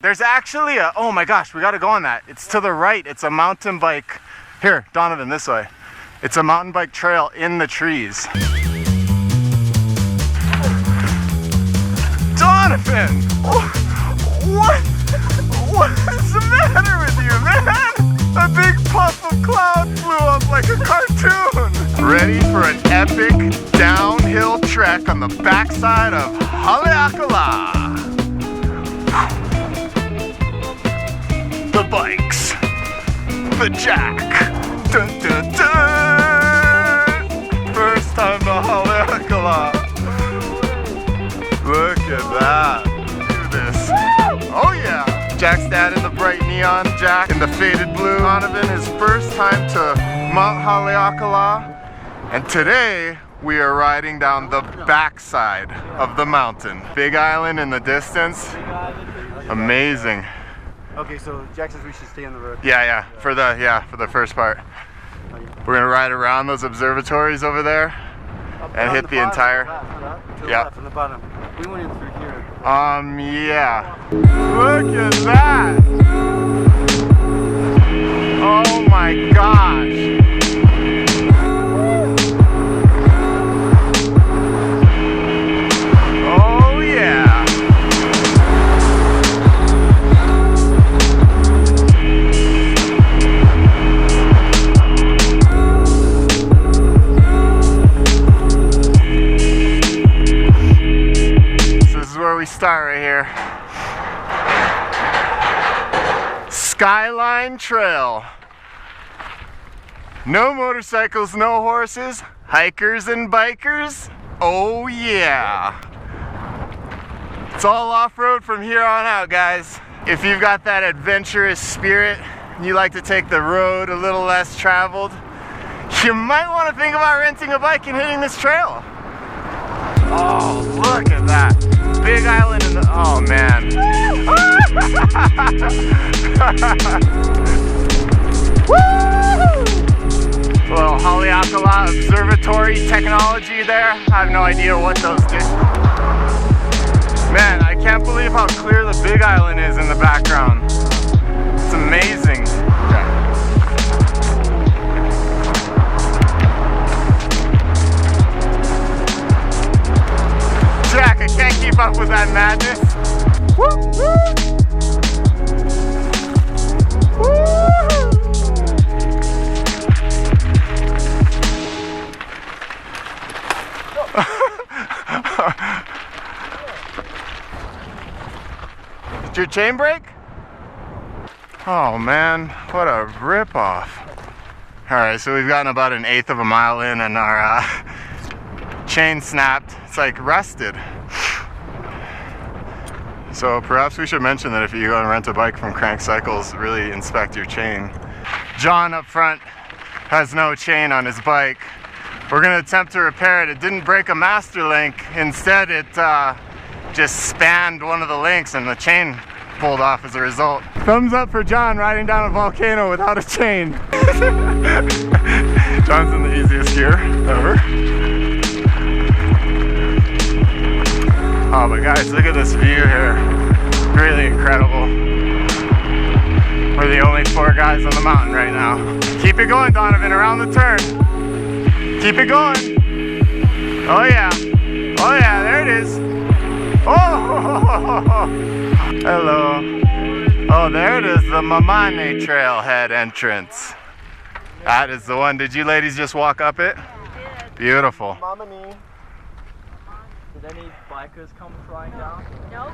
There's actually a, oh my gosh, we gotta go on that. It's to the right, it's a mountain bike. Here, Donovan, this way. It's a mountain bike trail in the trees. Donovan! What is the matter with you, man? A big puff of cloud flew up like a cartoon. Ready for an epic downhill trek on the backside of Haleakala. The bikes, the jack, dun dun dun. First time to Haleakala. Look at that. Do this. Oh yeah. Jack's dad in the bright neon, Jack in the faded blue. Donovan, his first time to Mount Haleakala. And today we are riding down the backside of the mountain. Big Island in the distance. Amazing. Okay, so Jack says we should stay on the road. Yeah, for the first part. We're gonna ride around those observatories over there and hit the entire. Yeah. From the bottom. We went in through here. Yeah. Look at that. Oh my gosh. Oh yeah. We start right here. Skyline Trail. No motorcycles, no horses, hikers and bikers. Oh yeah. It's all off-road from here on out, guys. If you've got that adventurous spirit, you like to take the road a little less traveled, you might want to think about renting a bike and hitting this trail. Oh, look at that. Big Island in the, oh man. A little Haleakala observatory technology there. I have no idea what those do. Man, I can't believe how clear the Big Island is in the background. It's amazing. Jack, I can't keep up with that madness. Woo, woo. Woo. Did your chain break? Oh man, what a rip-off. Alright, so we've gotten about 1/8 of a mile in and our chain snapped. It's like rusted. So perhaps we should mention that if you go and rent a bike from Crank Cycles, really inspect your chain. John up front has no chain on his bike. We're gonna attempt to repair it. It didn't break a master link. Instead, it just spanned one of the links and the chain pulled off as a result. Thumbs up for John riding down a volcano without a chain. John's in the easiest gear ever. Oh, but guys, look at this view here. Really incredible. We're the only 4 guys on the mountain right now. Keep it going, Donovan, around the turn. Keep it going. Oh yeah. Oh yeah, there it is. Oh, hello. Oh, there it is, the Mamane Trailhead entrance. That is the one. Did you ladies just walk up it? Beautiful. Mamane. Did any bikers come flying down? Nope.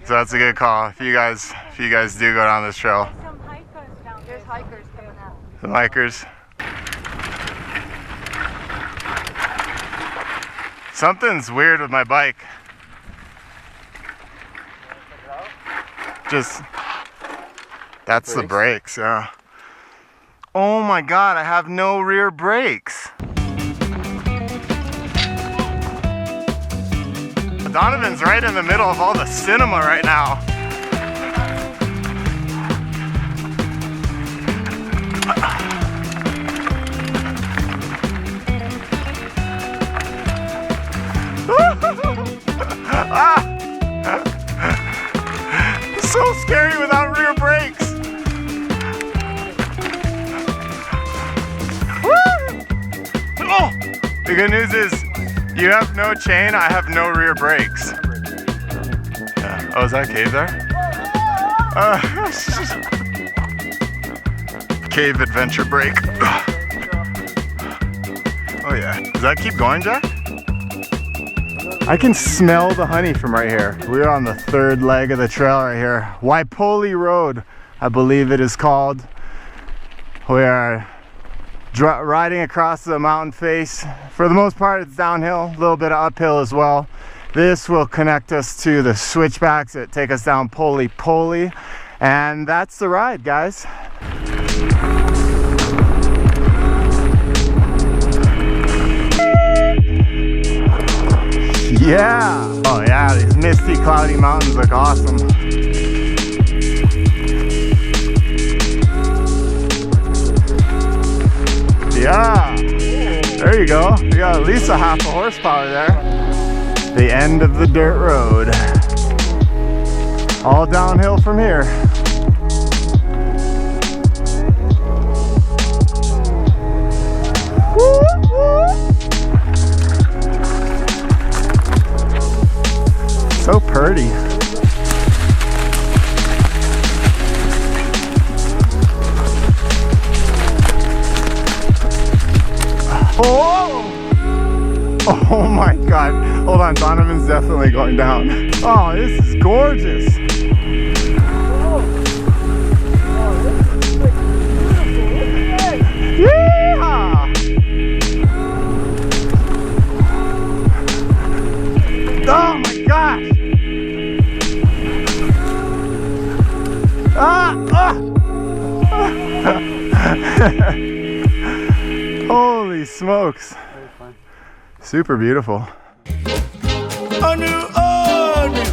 So that's a good call. If you guys do go down this trail. There's some hikers down there. There's hikers coming out. Some hikers. Something's weird with my bike. Just, that's the brakes, yeah. Oh my God, I have no rear brakes. Donovan's right in the middle of all the cinema right now. So little scary without rear brakes. Woo! Oh! The good news is you have no chain, I have no rear brakes. Yeah. Oh, is that a cave there? Cave adventure brake. Oh yeah. Does that keep going, Jack? I can smell the honey from right here. We're on the third leg of the trail right here. Waipoli Road, I believe it is called. We are riding across the mountain face. For the most part, it's downhill, a little bit of uphill as well. This will connect us to the switchbacks that take us down Poli Poli. And that's the ride, guys. Yeah! Oh yeah, these misty, cloudy mountains look awesome. Yeah! There you go. We got at least a half a horsepower there. The end of the dirt road. All downhill from here. Woo, woo. So pretty. Oh! Oh my God. Hold on, Donovan's definitely going down. Oh, this is gorgeous. Yeah! Oh my gosh! Holy smokes. Super beautiful. Anu, anu,